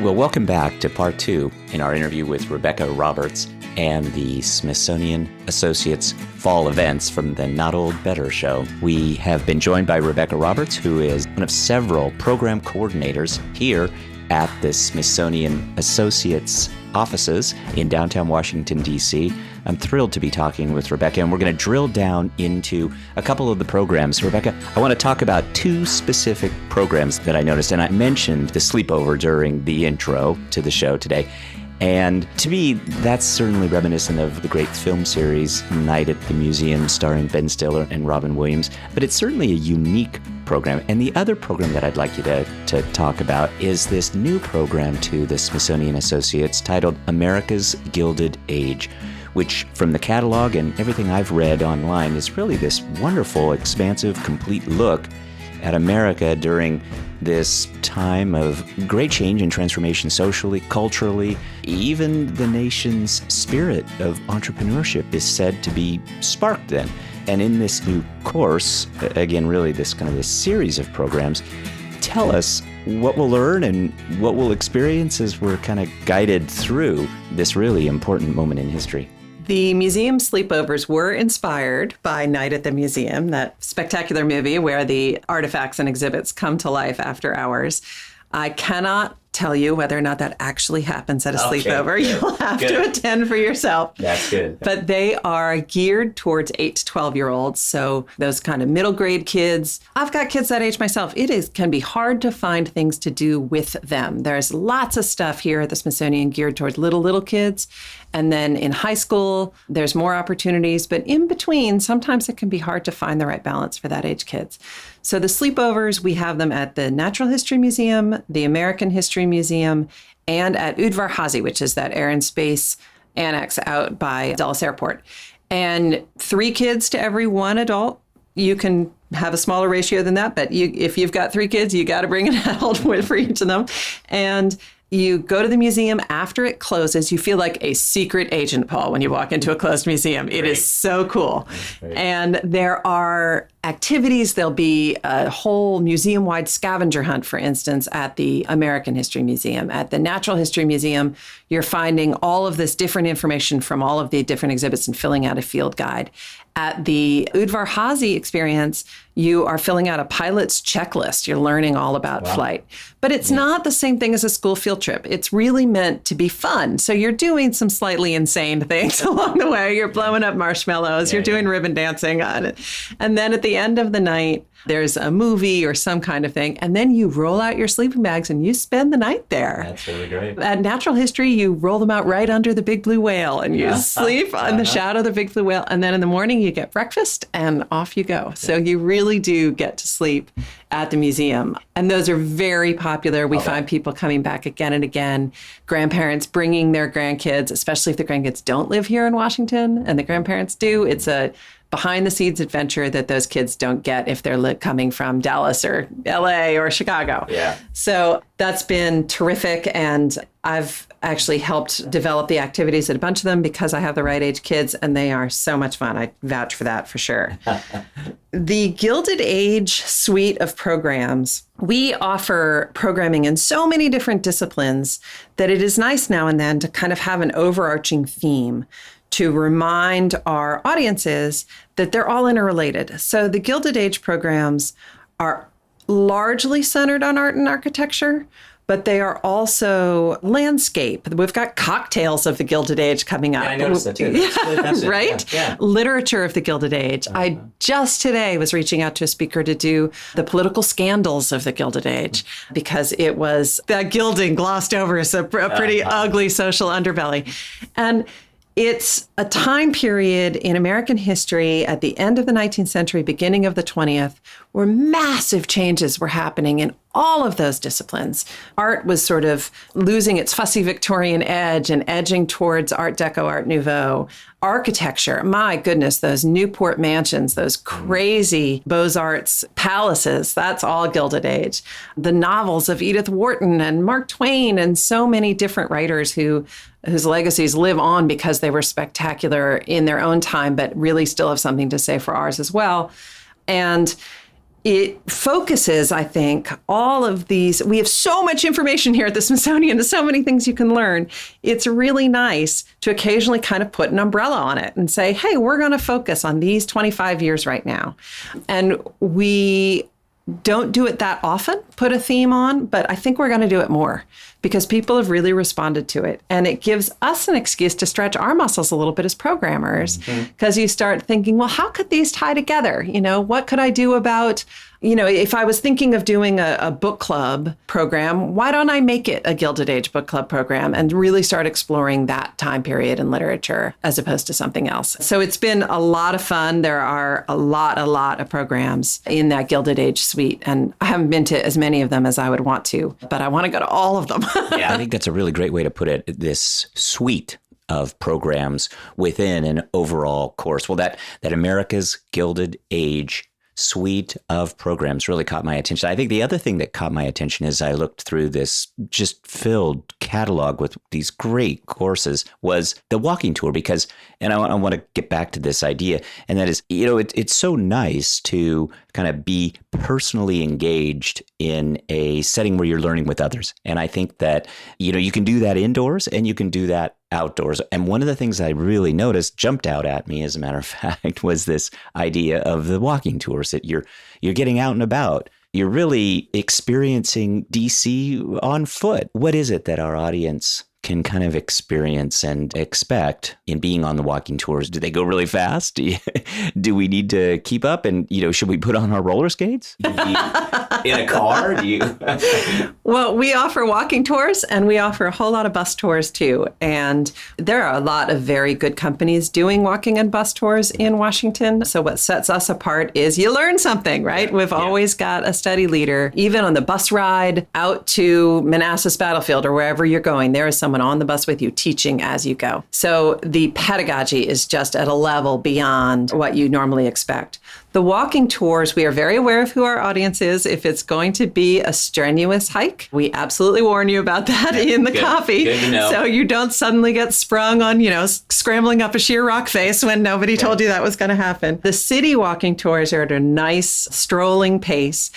Well, welcome back to part 2 in our interview with Rebecca Roberts and the Smithsonian Associates fall events from the Not Old Better show. We have been joined by Rebecca Roberts, who is one of several program coordinators here at the Smithsonian Associates offices in downtown Washington, D.C. I'm thrilled to be talking with Rebecca, and we're going to drill down into a couple of the programs. Rebecca, I want to talk about 2 specific programs that I noticed, and I mentioned the sleepover during the intro to the show today. And to me, that's certainly reminiscent of the great film series Night at the Museum starring Ben Stiller and Robin Williams, but it's certainly a unique program. And the other program that I'd like you to talk about is this new program to the Smithsonian Associates titled America's Gilded Age, which from the catalog and everything I've read online is really this wonderful, expansive, complete look at America during this time of great change and transformation socially, culturally. Even the nation's spirit of entrepreneurship is said to be sparked then. And in this new course, again, really this series of programs, tell us what we'll learn and what we'll experience as we're kind of guided through this really important moment in history. The museum sleepovers were inspired by Night at the Museum, that spectacular movie where the artifacts and exhibits come to life after hours. I cannot tell you whether or not that actually happens at a sleepover. Good. You'll have to attend for yourself. That's good. But they are geared towards 8 to 12-year-olds, so those kind of middle grade kids. I've got kids that age myself. Can be hard to find things to do with them. There's lots of stuff here at the Smithsonian geared towards little kids. And then in high school, there's more opportunities. But in between, sometimes it can be hard to find the right balance for that age kids. So the sleepovers, we have them at the Natural History Museum, the American History Museum, and at Udvar Hazy, which is that Air and Space annex out by Dulles Airport. And 3 kids to every 1 adult. You can have a smaller ratio than that, but if you've got 3 kids, you got to bring an adult with for each of them. And you go to the museum after it closes. You feel like a secret agent, Paul, when you walk into a closed museum. It is so cool. And there are activities. There'll be a whole museum-wide scavenger hunt, for instance, at the American History Museum. At the Natural History Museum, you're finding all of this different information from all of the different exhibits and filling out a field guide. At the Udvar Hazy experience, you are filling out a pilot's checklist. You're learning all about flight. But it's not the same thing as a school field trip. It's really meant to be fun. So you're doing some slightly insane things along the way. You're blowing up marshmallows. You're doing ribbon dancing on it. And then at the end of the night, there's a movie or some kind of thing, and then you roll out your sleeping bags and you spend the night there. That's really great. At Natural History, you roll them out right under the big blue whale and you sleep in the shadow of the big blue whale. And then in the morning, you get breakfast and off you go. So you really do get to sleep at the museum. And those are very popular. We find people coming back again and again, grandparents bringing their grandkids, especially if the grandkids don't live here in Washington and the grandparents do. It's a behind-the-scenes adventure that those kids don't get if they're coming from Dallas or LA or Chicago. Yeah. So that's been terrific, and I've actually helped develop the activities at a bunch of them because I have the right age kids, and they are so much fun. I vouch for that for sure. The Gilded Age suite of programs, we offer programming in so many different disciplines that it is nice now and then to kind of have an overarching theme to remind our audiences that they're all interrelated. So the Gilded Age programs are largely centered on art and architecture, but they are also landscape. We've got cocktails of the Gilded Age coming up. Yeah, I noticed that too. That's right? Yeah. Literature of the Gilded Age. I just today was reaching out to a speaker to do the political scandals of the Gilded Age because it was that gilding glossed over as a pretty ugly social underbelly. And it's a time period in American history at the end of the 19th century, beginning of the 20th, where massive changes were happening in all of those disciplines. Art was sort of losing its fussy Victorian edge and edging towards Art Deco, Art Nouveau. Architecture, my goodness, those Newport mansions, those crazy Beaux-Arts palaces, that's all Gilded Age. The novels of Edith Wharton and Mark Twain and so many different writers whose legacies live on because they were spectacular in their own time, but really still have something to say for ours as well. And it focuses, I think, all of these. We have so much information here at the Smithsonian. There's so many things you can learn. It's really nice to occasionally kind of put an umbrella on it and say, hey, we're going to focus on these 25 years right now. And we don't do it that often, put a theme on, but I think we're going to do it more because people have really responded to it. And it gives us an excuse to stretch our muscles a little bit as programmers because you start thinking, well, how could these tie together? What could I do about, if I was thinking of doing a book club program, why don't I make it a Gilded Age book club program and really start exploring that time period in literature as opposed to something else? So it's been a lot of fun. There are a lot of programs in that Gilded Age suite, and I haven't been to as many of them as I would want to, but I want to go to all of them. Yeah, I think that's a really great way to put it, this suite of programs within an overall course. Well, that America's Gilded Age suite of programs really caught my attention. I think the other thing that caught my attention as I looked through this just filled catalog with these great courses was the walking tour, because, and I want to get back to this idea, and that is, it's so nice to kind of be personally engaged in a setting where you're learning with others. And I think that, you can do that indoors and you can do that outdoors. And one of the things I really noticed, jumped out at me, as a matter of fact, was this idea of the walking tours, that you're getting out and about. You're really experiencing DC on foot. What is it that our audience can kind of experience and expect in being on the walking tours? Do they go really fast? Do we need to keep up? And, should we put on our roller skates? In a car? Well, we offer walking tours and we offer a whole lot of bus tours too. And there are a lot of very good companies doing walking and bus tours in Washington. So what sets us apart is you learn something, right? We've always got a study leader, even on the bus ride out to Manassas Battlefield or wherever you're going. There is someone on the bus with you teaching as you go. So the pedagogy is just at a level beyond what you normally expect. The walking tours, we are very aware of who our audience is. If it's going to be a strenuous hike, we absolutely warn you about that in the copy. Good to know. So you don't suddenly get sprung on, scrambling up a sheer rock face when nobody told you that was going to happen. The city walking tours are at a nice strolling pace.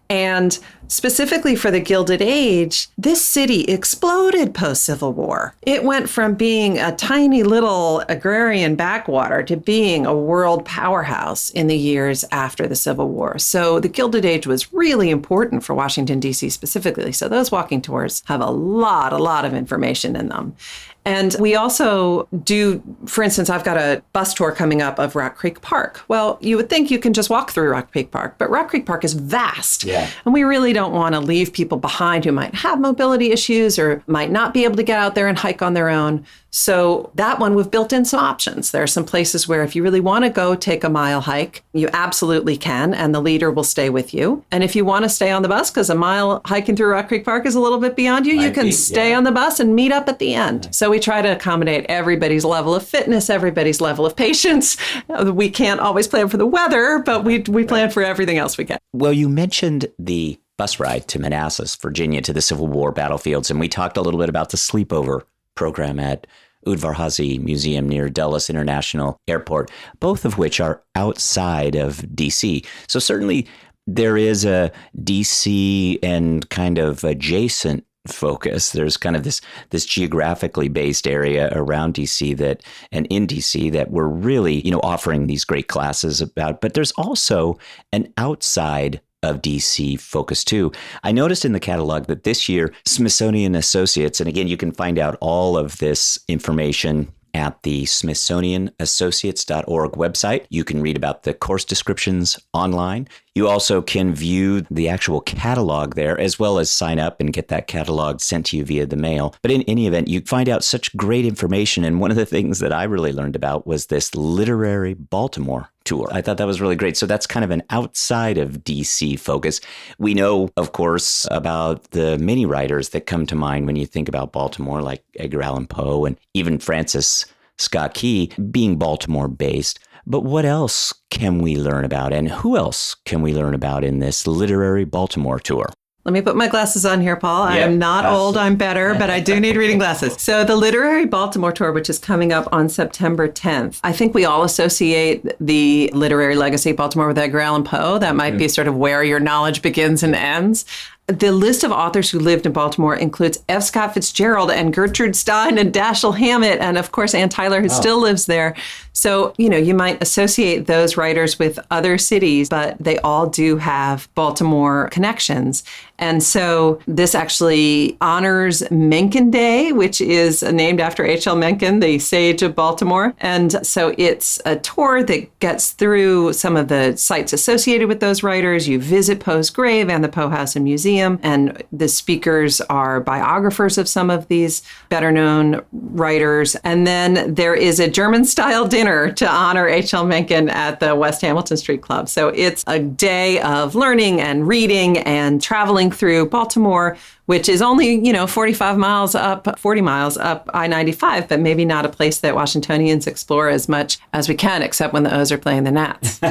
And specifically for the Gilded Age, this city exploded post-Civil War. It went from being a tiny little agrarian backwater to being a world powerhouse in the years after the Civil War. So the Gilded Age was really important for Washington, D.C. specifically. So those walking tours have a lot of information in them. And we also do, for instance, I've got a bus tour coming up of Rock Creek Park. Well, you would think you can just walk through Rock Creek Park, but Rock Creek Park is vast. Yeah. And we really don't want to leave people behind who might have mobility issues or might not be able to get out there and hike on their own. So that one, we've built in some options. There are some places where if you really want to go take a mile hike, you absolutely can, and the leader will stay with you. And if you want to stay on the bus, because a mile hiking through Rock Creek Park is a little bit beyond you, you can stay on the bus and meet up at the end. So we try to accommodate everybody's level of fitness, everybody's level of patience. We can't always plan for the weather, but we plan for everything else we can. Well, you mentioned the bus ride to Manassas, Virginia, to the Civil War battlefields, and we talked a little bit about the sleepover program at Udvar-Hazy Museum near Dulles International Airport, both of which are outside of D.C. So certainly there is a D.C. and kind of adjacent focus. There's kind of this geographically based area around DC and in DC that we're really, offering these great classes about. But there's also an outside of DC focus too. I noticed in the catalog that this year, Smithsonian Associates, and again, you can find out all of this information at the SmithsonianAssociates.org website. You can read about the course descriptions online. You also can view the actual catalog there, as well as sign up and get that catalog sent to you via the mail. But in any event, you find out such great information. And one of the things that I really learned about was this literary Baltimore tour. I thought that was really great. So that's kind of an outside of DC focus. We know, of course, about the many writers that come to mind when you think about Baltimore, like Edgar Allan Poe and even Francis Scott Key being Baltimore based. But what else can we learn about, and who else can we learn about in this literary Baltimore tour? Let me put my glasses on here, Paul. I am not old, I'm better, but I do need reading glasses. So the Literary Baltimore Tour, which is coming up on September 10th. I think we all associate the literary legacy of Baltimore with Edgar Allan Poe. That might be sort of where your knowledge begins and ends. The list of authors who lived in Baltimore includes F. Scott Fitzgerald and Gertrude Stein and Dashiell Hammett, and of course, Ann Tyler, who still lives there. So, you might associate those writers with other cities, but they all do have Baltimore connections. And so this actually honors Mencken Day, which is named after H.L. Mencken, the sage of Baltimore. And so it's a tour that gets through some of the sites associated with those writers. You visit Poe's grave and the Poe House and Museum, and the speakers are biographers of some of these better-known writers. And then there is a German-style dinner to honor H.L. Mencken at the West Hamilton Street Club. So it's a day of learning and reading and traveling through Baltimore, which is only, 40 miles up I-95, but maybe not a place that Washingtonians explore as much as we can, except when the O's are playing the Nats.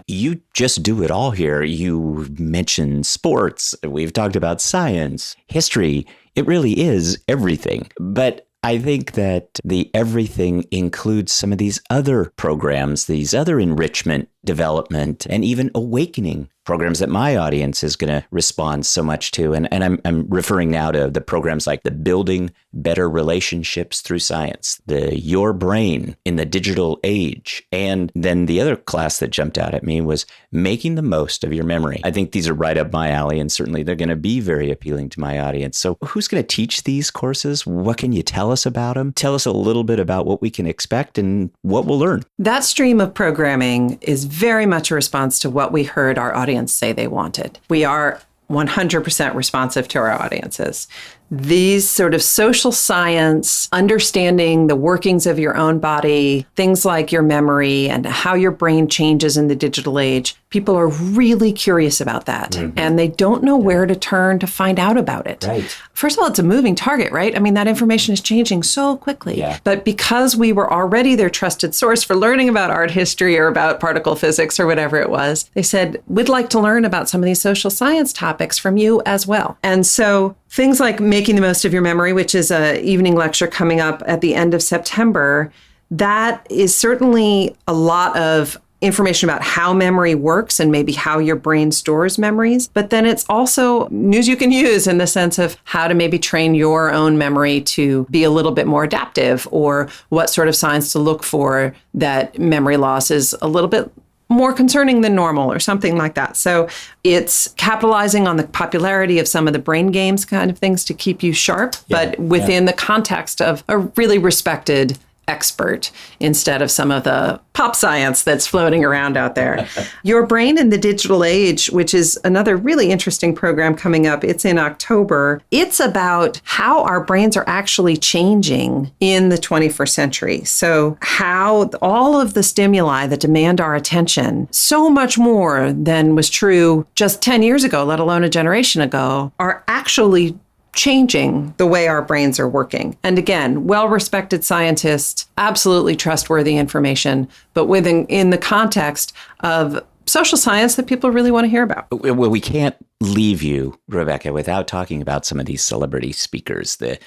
You just do it all here. You mentioned sports. We've talked about science, history. It really is everything. But I think that the everything includes some of these other programs, these other enrichment, development, and even awakening programs that my audience is going to respond so much to. And I'm referring now to the programs like the Building Better Relationships Through Science, the Your Brain in the Digital Age. And then the other class that jumped out at me was Making the Most of Your Memory. I think these are right up my alley, and certainly they're going to be very appealing to my audience. So who's going to teach these courses? What can you tell us about them? Tell us a little bit about what we can expect and what we'll learn. That stream of programming is very much a response to what we heard our audience say they wanted. We are 100% responsive to our audiences. These sort of social science, understanding the workings of your own body, things like your memory and how your brain changes in the digital age, people are really curious about that. And they don't know where to turn to find out about it. Right. First of all, it's a moving target, right? I mean, that information is changing so quickly. Yeah. But because we were already their trusted source for learning about art history or about particle physics or whatever it was, they said, we'd like to learn about some of these social science topics from you as well. And so things like Making the Most of Your Memory, which is an evening lecture coming up at the end of September, that is certainly a lot of information about how memory works and maybe how your brain stores memories. But then it's also news you can use in the sense of how to maybe train your own memory to be a little bit more adaptive, or what sort of signs to look for that memory loss is a little bit more concerning than normal or something like that. So it's capitalizing on the popularity of some of the brain games kind of things to keep you sharp, but within the context of a really respected expert instead of some of the pop science that's floating around out there. Your Brain in the Digital Age, which is another really interesting program coming up. It's in October. It's about how our brains are actually changing in the 21st century. So how all of the stimuli that demand our attention, so much more than was true just 10 years ago, let alone a generation ago, are actually changing the way our brains are working. And again, well-respected scientists, absolutely trustworthy information, but in the context of social science that people really want to hear about. Well, we can't leave you, Rebecca, without talking about some of these celebrity speakers, the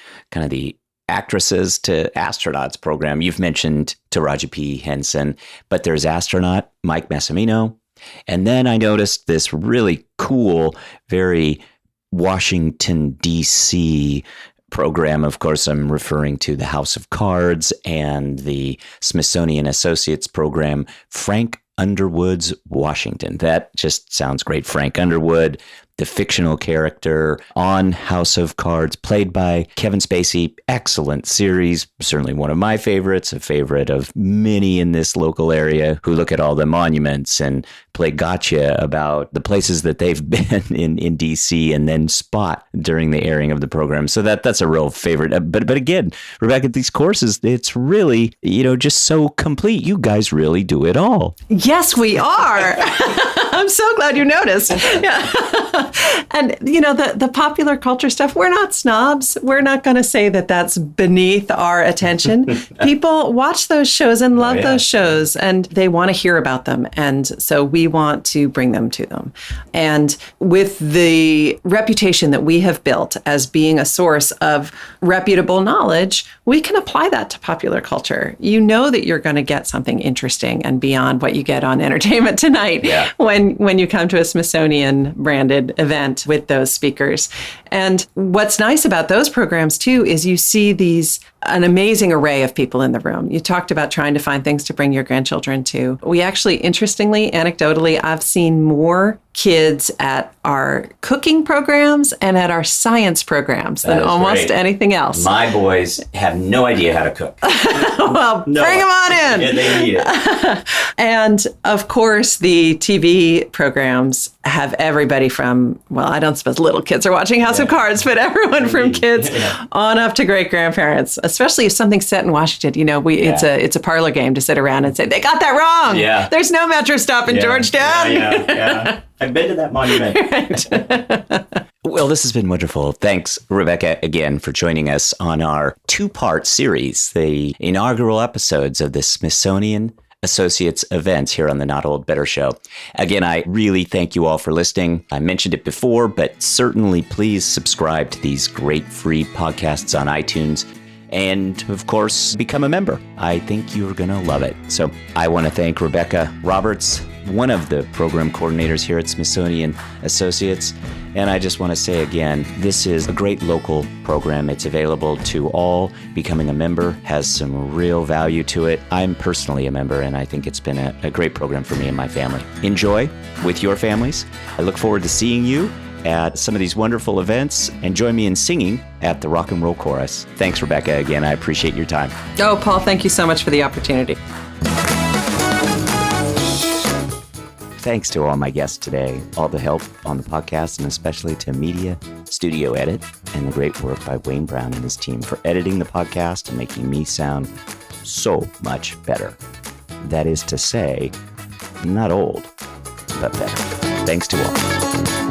actresses to astronauts program. You've mentioned Taraji P. Henson, but there's astronaut Mike Massimino. And then I noticed this really cool, very Washington, D.C. program. Of course, I'm referring to the House of Cards and the Smithsonian Associates program, Frank Underwood's Washington. That just sounds great. Frank Underwood, the fictional character on House of Cards, played by Kevin Spacey. Excellent series. Certainly one of my favorites, a favorite of many in this local area who look at all the monuments and play gotcha about the places that they've been in D.C. and then spot during the airing of the program. So that's a real favorite. But again, Rebecca, these courses, it's really, just so complete. You guys really do it all. Yes, we are. I'm so glad glad you noticed. Yeah. And, the popular culture stuff, we're not snobs. We're not going to say that that's beneath our attention. People watch those shows and love those shows, and they want to hear about them. And so we want to bring them to them. And with the reputation that we have built as being a source of reputable knowledge, we can apply that to popular culture. You know that you're going to get something interesting and beyond what you get on Entertainment Tonight when you come to a Smithsonian branded event with those speakers. And what's nice about those programs too is you see an amazing array of people in the room. You talked about trying to find things to bring your grandchildren to. We actually, interestingly, anecdotally, I've seen more kids at our cooking programs and at our science programs than almost anything else. My boys have no idea how to cook. Well, bring them on in. Yeah, they need it. And of course, the TV programs have everybody from, well, I don't suppose little kids are watching House of Cards, but everyone from kids on up to great grandparents, especially if something's set in Washington. It's a parlor game to sit around and say, they got that wrong. Yeah. There's no Metro stop in Georgetown. Yeah. I've been to that monument. Right. Well, this has been wonderful. Thanks, Rebecca, again for joining us on our 2-part series, the inaugural episodes of the Smithsonian Associates events here on the Not Old Better Show. Again, I really thank you all for listening. I mentioned it before, but certainly please subscribe to these great free podcasts on iTunes. And, of course, become a member. I think you're going to love it. So I want to thank Rebecca Roberts, one of the program coordinators here at Smithsonian Associates. And I just want to say again, this is a great local program. It's available to all. Becoming a member has some real value to it. I'm personally a member, and I think it's been a great program for me and my family. Enjoy with your families. I look forward to seeing you at some of these wonderful events, and join me in singing at the Rock and Roll Chorus. Thanks, Rebecca. Again, I appreciate your time. Oh, Paul, thank you so much for the opportunity. Thanks to all my guests today, all the help on the podcast, and especially to Media Studio Edit and the great work by Wayne Brown and his team for editing the podcast and making me sound so much better. That is to say, not old, but better. Thanks to all.